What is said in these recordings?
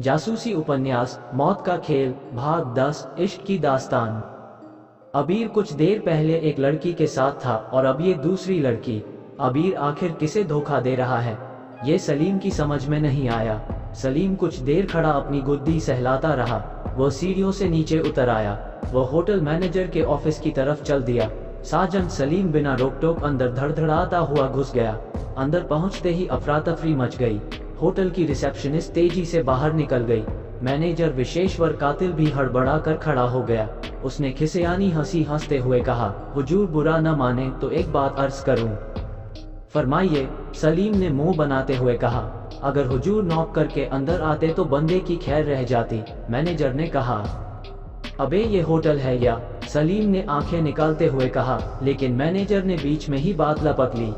जासूसी उपन्यास मौत का खेल भाग 10 इश्क की दास्तान। अबीर कुछ देर पहले एक लड़की के साथ था और अब ये दूसरी लड़की। अबीर आखिर किसे धोखा दे रहा है, ये सलीम की समझ में नहीं आया। सलीम कुछ देर खड़ा अपनी गुद्दी सहलाता रहा। वह सीढ़ियों से नीचे उतर आया। वह होटल मैनेजर के ऑफिस की तरफ चल दिया। साजन सलीम बिना रोक टोक अंदर धड़धड़ाता हुआ घुस गया। अंदर पहुंचते ही अफरा तफरी मच गई। होटल की रिसेप्शनिस्ट तेजी से बाहर निकल गई। मैनेजर विशेश्वर कातिल भी हड़बड़ा कर खड़ा हो गया। उसने खिसियानी हंसी हंसते हुए कहा, हुजूर बुरा न माने तो एक बात अर्ज करूं। फरमाइए, सलीम ने मुंह बनाते हुए कहा। अगर हुजूर नॉक करके अंदर आते तो बंदे की खैर रह जाती, मैनेजर ने कहा। अबे ये होटल है या? सलीम ने आंखें निकालते हुए कहा, लेकिन मैनेजर ने बीच में ही बात लपक ली।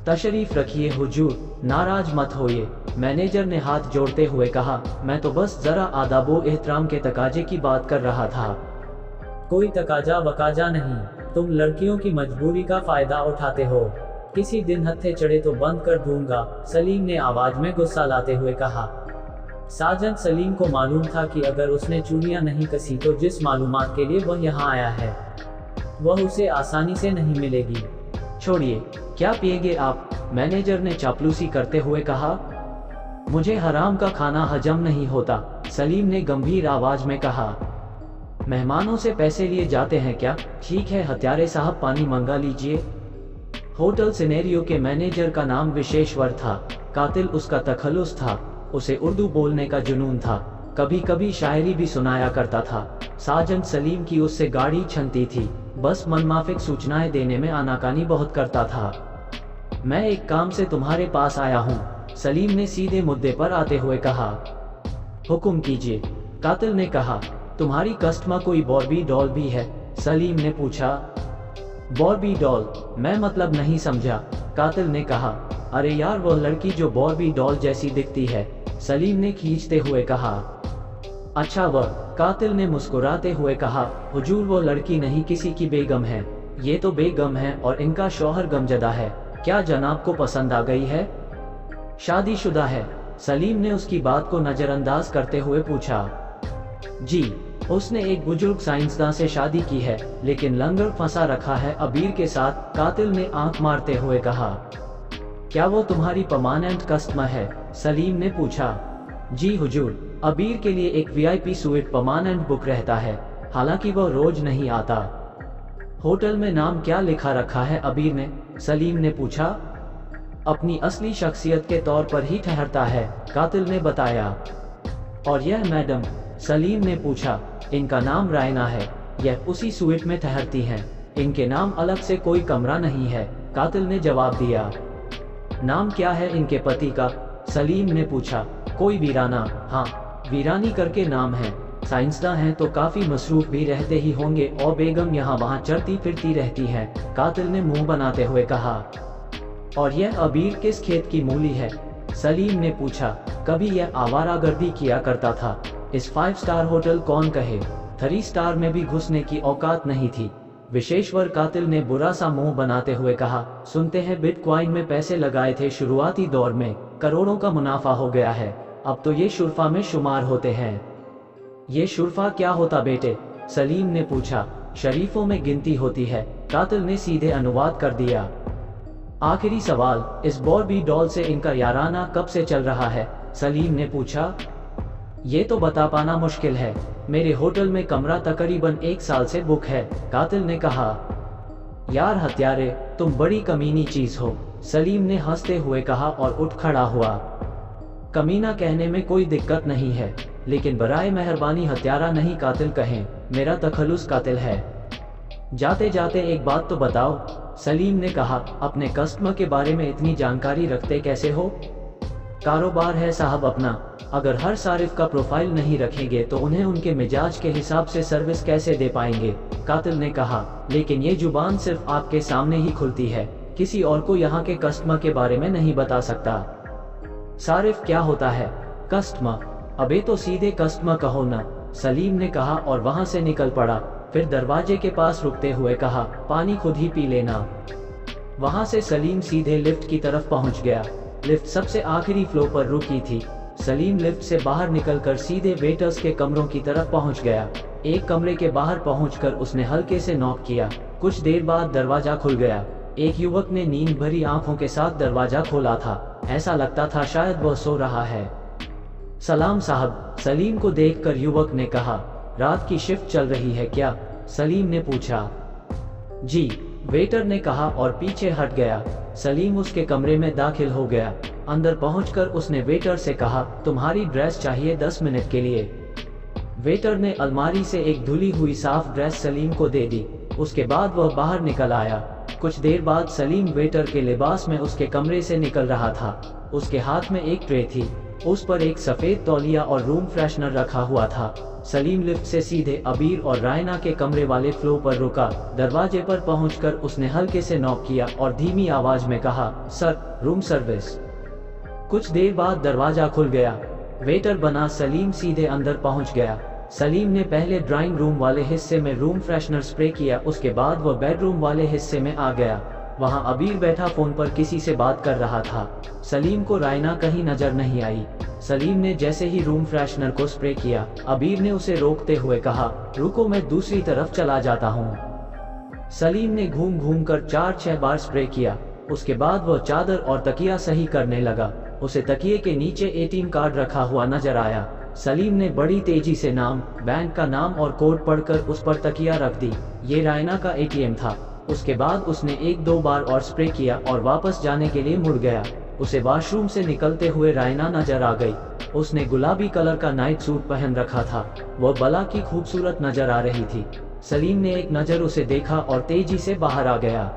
तशरीफ रखिए हुजूर, नाराज मत होइए, मैनेजर ने हाथ जोड़ते हुए कहा। मैं तो बस जरा आदाबो एहतराम के तकाजे की बात कर रहा था। कोई तकाजा वकाजा नहीं, तुम लड़कियों की मजबूरी का फायदा उठाते हो। किसी दिन हत्थे चढ़े तो बंद कर दूंगा, सलीम ने आवाज में गुस्सा लाते हुए कहा। साजन सलीम को मालूम था कि अगर उसने चूड़ियां नहीं कसी तो जिस मालूमात के लिए वह यहाँ आया है वह उसे आसानी से नहीं मिलेगी। छोड़िए, क्या पिएंगे आप? मैनेजर ने चापलूसी करते हुए कहा। मुझे हराम का खाना हजम नहीं होता, सलीम ने गंभीर आवाज में कहा। मेहमानों से पैसे लिए जाते हैं क्या? ठीक है हत्यारे साहब, पानी मंगा लीजिए। होटल सिनेरियो के मैनेजर का नाम विशेश्वर था। कातिल उसका तखल्लुस था। उसे उर्दू बोलने का जुनून था। कभी कभी शायरी भी सुनाया करता था। साजन सलीम की उससे गाड़ी छनती थी। बस मनमाफिक सूचनाएं देने में आनाकानी बहुत करता था। मैं एक काम से तुम्हारे पास आया हूँ, सलीम ने सीधे मुद्दे पर आते हुए कहा। हुक्म कीजिए, कातिल ने कहा। तुम्हारी कस्टमर कोई बॉर्बी डॉल भी है? सलीम ने पूछा। Barbie doll? मैं मतलब नहीं समझा, कातिल ने कहा। अरे यार, वह लड़की जो बॉर्बी डॉल जैसी दिखती है, सलीम ने खींचते हुए कहा। अच्छा वह? कातिल ने मुस्कुराते हुए कहा। हुजूर वो लड़की नहीं, किसी की बेगम है। ये तो बेगम है और इनका शौहर गमजदा है। क्या जनाब को पसंद आ गई है? शादीशुदा है, सलीम ने उसकी बात को नजरअंदाज करते हुए पूछा। जी, उसने एक बुजुर्ग साइंसदान से शादी की है, लेकिन लंगर फंसा रखा है अबीर के साथ, कातिल ने आंख मारते हुए कहा। क्या वो तुम्हारी परमानेंट कस्टमर है? सलीम ने पूछा। जी हुजूर, अबीर के लिए एक वीआईपी स्वीट परमानेंट बुक रहता है, हालांकि वह रोज नहीं आता। होटल में नाम क्या लिखा रखा है अबीर ने? सलीम ने पूछा। अपनी असली शख्सियत के तौर पर ही ठहरता है, कातिल ने बताया। और यह मैडम? सलीम ने पूछा। इनका नाम रायना है, यह उसी स्वीट में ठहरती हैं। इनके नाम अलग से कोई कमरा नहीं है, कातिल ने जवाब दिया। नाम क्या है इनके पति का? सलीम ने पूछा। कोई वीराना? हाँ, वीरानी करके नाम है। साइंसदान हैं तो काफी मसरूफ भी रहते ही होंगे और बेगम यहाँ वहाँ चढ़ती फिरती रहती है, कातिल ने मुंह बनाते हुए कहा। और यह अबीर किस खेत की मूली है? सलीम ने पूछा। कभी यह आवारागर्दी किया करता था। इस 5 स्टार होटल कौन कहे, 3 स्टार में भी घुसने की औकात नहीं थी। विशेश्वर कातिल ने बुरा सा मुंह बनाते हुए कहा। सुनते हैं बिटकॉइन में पैसे लगाए थे शुरुआती दौर में, करोड़ों का मुनाफा हो गया है, अब तो ये शुरफा में शुमार होते हैं। ये शुरफा क्या होता बेटे? सलीम ने पूछा। शरीफों में गिनती होती है, कातिल ने सीधे अनुवाद कर दिया। आखिरी सवाल, इस बॉर्बी डॉल से इनका याराना कब से चल रहा है? सलीम ने पूछा। ये तो बता पाना मुश्किल है, मेरे होटल में कमरा तकरीबन 1 साल से बुक है, कातिल ने कहा। यार हत्यारे, तुम बड़ी कमीनी चीज हो, सलीम ने हंसते हुए कहा और उठ खड़ा हुआ। कमीना कहने में कोई दिक्कत नहीं है, लेकिन बराए मेहरबानी हत्यारा नहीं कातिल कहें, मेरा तखल्लुस कातिल है। जाते जाते एक बात तो बताओ, सलीम ने कहा। अपने कस्टमर के बारे में इतनी जानकारी रखते कैसे हो? कारोबार है साहब अपना, अगर हर सारिफ का प्रोफाइल नहीं रखेंगे तो उन्हें उनके मिजाज के हिसाब से सर्विस कैसे दे पाएंगे, कातिल ने कहा। लेकिन ये जुबान सिर्फ आपके सामने ही खुलती है, किसी और को यहाँ के कस्टमर के बारे में नहीं बता सकता। सारिफ क्या होता है? कस्टमर? अबे तो सीधे कस्टमर कहो ना, सलीम ने कहा और वहां से निकल पड़ा। फिर दरवाजे के पास रुकते हुए कहा, पानी खुद ही पी लेना। वहां से सलीम सीधे लिफ्ट की तरफ पहुंच गया। लिफ्ट सबसे आखिरी फ्लोर पर रुकी थी। सलीम लिफ्ट से बाहर निकलकर सीधे वेटर्स के कमरों की तरफ पहुंच गया। एक कमरे के बाहर पहुंचकर उसने हल्के से नॉक किया। कुछ देर बाद दरवाजा खुल गया। एक युवक ने नींद भरी आंखों के साथ दरवाजा खोला था। ऐसा लगता था शायद वह सो रहा है। सलाम साहब, सलीम को देखकर युवक ने कहा। रात की शिफ्ट चल रही है क्या? सलीम ने पूछा। जी, वेटर ने कहा और पीछे हट गया। सलीम उसके कमरे में दाखिल हो गया। अंदर पहुंचकर उसने वेटर से कहा, तुम्हारी ड्रेस चाहिए 10 मिनट के लिए। वेटर ने अलमारी से एक धुली हुई साफ ड्रेस सलीम को दे दी। उसके बाद वह बाहर निकल आया। कुछ देर बाद सलीम वेटर के लिबास में उसके कमरे से निकल रहा था। उसके हाथ में एक ट्रे थी, उस पर एक सफेद तौलिया और रूम फ्रेशनर रखा हुआ था। सलीम लिफ्ट से सीधे अबीर और रायना के कमरे वाले फ्लोर पर रुका। दरवाजे पर पहुंचकर उसने हल्के से नॉक किया और धीमी आवाज में कहा, सर, रूम सर्विस। कुछ देर बाद दरवाजा खुल गया। वेटर बना सलीम सीधे अंदर पहुंच गया। सलीम ने पहले ड्राइंग रूम वाले हिस्से में रूम फ्रेशनर स्प्रे किया। उसके बाद वह बेडरूम वाले हिस्से में आ गया। वहां अबीर बैठा फोन पर किसी से बात कर रहा था। सलीम को रायना कहीं नजर नहीं आई। सलीम ने जैसे ही रूम फ्रेशनर को स्प्रे किया, अबीर ने उसे रोकते हुए कहा, रुको, मैं दूसरी तरफ चला जाता हूँ। सलीम ने घूम घूम कर 4-6 बार स्प्रे किया। उसके बाद वह चादर और तकिया सही करने लगा। उसे तकिए के नीचे एटीएम कार्ड रखा हुआ नजर आया। सलीम ने बड़ी तेजी से नाम, बैंक का नाम और कोड पढ़कर उस पर तकिया रख दी। ये रायना का एटीएम था। उसके बाद उसने 1-2 बार और स्प्रे किया और वापस जाने के लिए मुड़ गया। उसे वॉशरूम से निकलते हुए रायना नजर आ गई। उसने गुलाबी कलर का नाइट सूट पहन रखा था। वह बला की खूबसूरत नजर आ रही थी। सलीम ने एक नजर उसे देखा और तेजी से बाहर आ गया।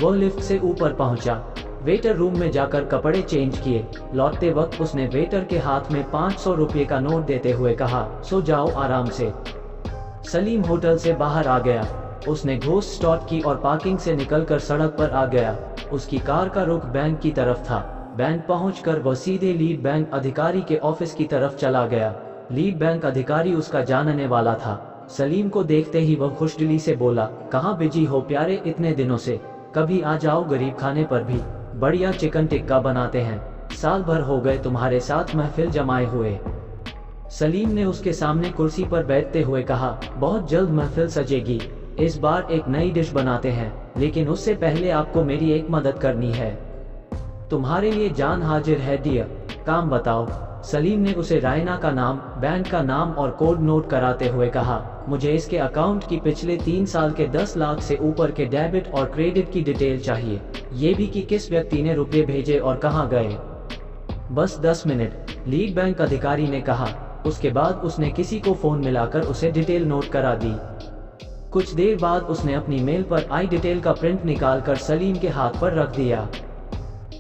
वह लिफ्ट से ऊपर पहुंचा। वेटर रूम में जाकर कपड़े चेंज किए। लौटते वक्त उसने वेटर के हाथ में 500 रुपये का नोट देते हुए कहा, सो जाओ आराम से। सलीम होटल से बाहर आ गया। उसने घोस्ट स्टार्ट की और पार्किंग से निकलकर सड़क पर आ गया। उसकी कार का रुख बैंक की तरफ था। बैंक पहुंचकर वह सीधे लीड बैंक अधिकारी के ऑफिस की तरफ चला गया। लीड बैंक अधिकारी उसका जानने वाला था। सलीम को देखते ही वह खुशदिली से बोला, कहाँ बिजी हो प्यारे इतने दिनों से? कभी आ जाओ गरीब खाने पर भी, बढ़िया चिकन टिक्का बनाते हैं। साल भर हो गए तुम्हारे साथ महफिल जमाए हुए। सलीम ने उसके सामने कुर्सी पर बैठते हुए कहा, बहुत जल्द महफिल सजेगी। इस बार एक नई डिश बनाते हैं, लेकिन उससे पहले आपको मेरी एक मदद करनी है। तुम्हारे लिए जान हाजिर है डियर, काम बताओ। सलीम ने उसे रायना का नाम, बैंक का नाम और कोड नोट कराते हुए कहा, मुझे इसके अकाउंट की पिछले 3 साल के 10 लाख से ऊपर के डेबिट और क्रेडिट की डिटेल चाहिए। ये भी कि किस व्यक्ति ने रुपये भेजे और कहाँ गए। बस 10 मिनट, लीड बैंक अधिकारी ने कहा। उसके बाद उसने किसी को फोन मिलाकर उसे डिटेल नोट करा दी। कुछ देर बाद उसने अपनी मेल पर आई डिटेल का प्रिंट निकालकर सलीम के हाथ पर रख दिया।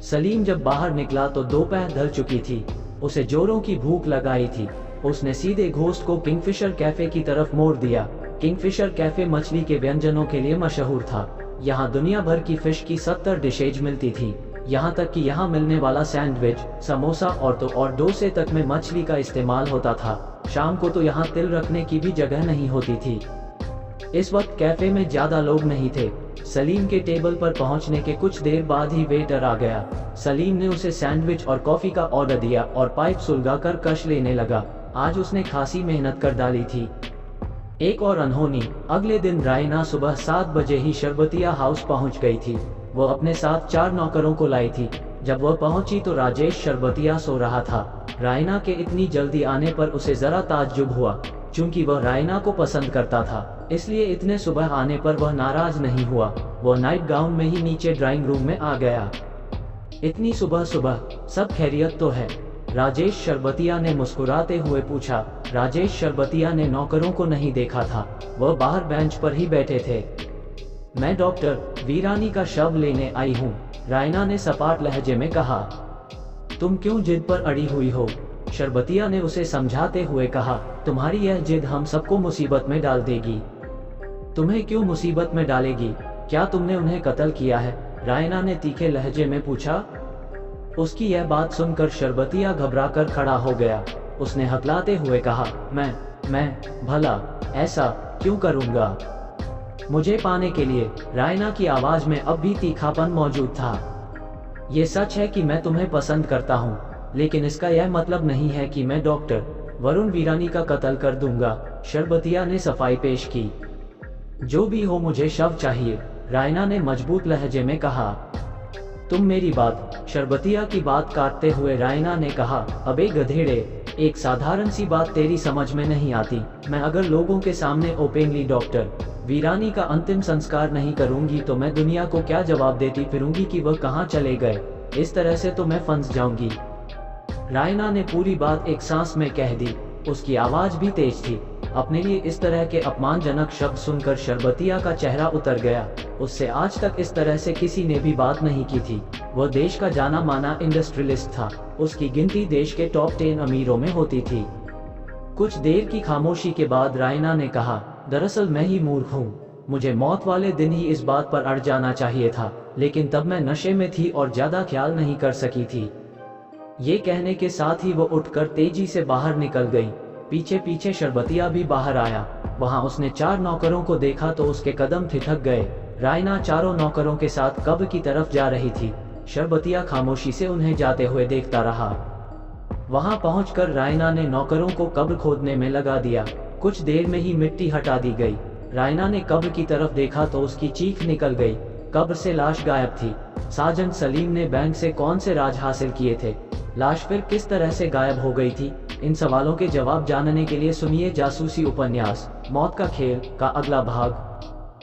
सलीम जब बाहर निकला तो दोपहर ढल चुकी थी। उसे जोरों की भूख लगाई थी। उसने सीधे घोस्ट को किंगफिशर कैफे की तरफ मोड़ दिया। किंगफिशर कैफे मछली के व्यंजनों के लिए मशहूर था। यहाँ दुनिया भर की फिश की 70 डिशेज मिलती थी। यहाँ तक कि यहाँ मिलने वाला सैंडविच, समोसा और डोसे तक में मछली का इस्तेमाल होता था। शाम को तो यहाँ तिल रखने की भी जगह नहीं होती थी। इस वक्त कैफे में ज्यादा लोग नहीं थे। सलीम के टेबल पर पहुंचने के कुछ देर बाद ही वेटर आ गया। सलीम ने उसे सैंडविच और कॉफी का ऑर्डर दिया और पाइप सुलगाकर कश लेने लगा। आज उसने खासी मेहनत कर डाली थी। एक और अनहोनी, अगले दिन रायना सुबह 7 बजे ही शरबतिया हाउस पहुंच गई थी। वो अपने साथ 4 नौकरों को लाई थी। जब वह पहुंची तो राजेश शरबतिया सो रहा था। रायना के इतनी जल्दी आने पर उसे जरा ताज्जुब हुआ। चूंकि वह रायना को पसंद करता था, इसलिए इतने सुबह आने पर वह नाराज नहीं हुआ। वह नाइट गाउन में ही नीचे ड्राइंग रूम में आ गया। इतनी सुबह सुबह, सब खैरियत तो है? राजेश शरबतिया ने मुस्कुराते हुए पूछा। राजेश शरबतिया ने नौकरों को नहीं देखा था। वह बाहर बेंच पर ही बैठे थे। मैं डॉक्टर वीरानी का शव लेने आई हूँ, रायना ने सपाट लहजे में कहा। तुम क्यों जिद पर अड़ी हुई हो? शरबतिया ने उसे समझाते हुए कहा, तुम्हारी यह जिद हम सबको मुसीबत में डाल देगी। तुम्हें क्यों मुसीबत में डालेगी? क्या तुमने उन्हें कत्ल किया है? रायना ने तीखे लहजे में पूछा। उसकी यह बात सुनकर शरबतिया घबराकर खड़ा हो गया। उसने हकलाते हुए कहा, मैं भला ऐसा क्यों करूंगा? मुझे पाने के लिए। रायना की आवाज में अब भी तीखापन मौजूद था। ये सच है कि मैं तुम्हें पसंद करता हूँ। लेकिन इसका यह मतलब नहीं है कि मैं डॉक्टर वरुण वीरानी का कत्ल कर दूंगा। शरबतिया ने सफाई पेश की। जो भी हो मुझे शव चाहिए, रायना ने मजबूत लहजे में कहा। तुम मेरी बात, शरबतिया की बात काटते हुए रायना ने कहा, अबे गधेड़े, एक साधारण सी बात तेरी समझ में नहीं आती। मैं अगर लोगों के सामने ओपनली डॉक्टर वीरानी का अंतिम संस्कार नहीं करूंगी तो मैं दुनिया को क्या जवाब देती फिरूंगी कि वह कहाँ चले गए। इस तरह से तो मैं फंस जाऊंगी। रायना ने पूरी बात एक सांस में कह दी। उसकी आवाज भी तेज थी। अपने लिए इस तरह के अपमानजनक शब्द सुनकर शरबतिया का चेहरा उतर गया। उससे आज तक इस तरह से किसी ने भी बात नहीं की थी। वह देश का जाना माना इंडस्ट्रियलिस्ट था। उसकी गिनती देश के टॉप 10 अमीरों में होती थी। कुछ देर की खामोशी के बाद रायना ने कहा, दरअसल मैं ही मूर्ख हूँ। मुझे मौत वाले दिन ही इस बात पर अड़ जाना चाहिए था, लेकिन तब मैं नशे में थी और ज्यादा ख्याल नहीं कर सकी थी। ये कहने के साथ ही वो उठकर तेजी से बाहर निकल गई। पीछे पीछे शरबतिया भी बाहर आया। वहां उसने 4 नौकरों को देखा तो उसके कदम ठिठक गए। रायना चारों नौकरों के साथ कब्र की तरफ जा रही थी। शरबतिया खामोशी से उन्हें जाते हुए देखता रहा। वहां पहुंचकर रायना ने नौकरों को कब्र खोदने में लगा दिया। कुछ देर में ही मिट्टी हटा दी गई। रायना ने कब्र की तरफ देखा तो उसकी चीख निकल गई। कब्र से लाश गायब थी। साजन सलीम ने बैंक से कौन से राज हासिल किए थे? लाश फिर किस तरह से गायब हो गई थी? इन सवालों के जवाब जानने के लिए सुनिए जासूसी उपन्यास मौत का खेल का अगला भाग।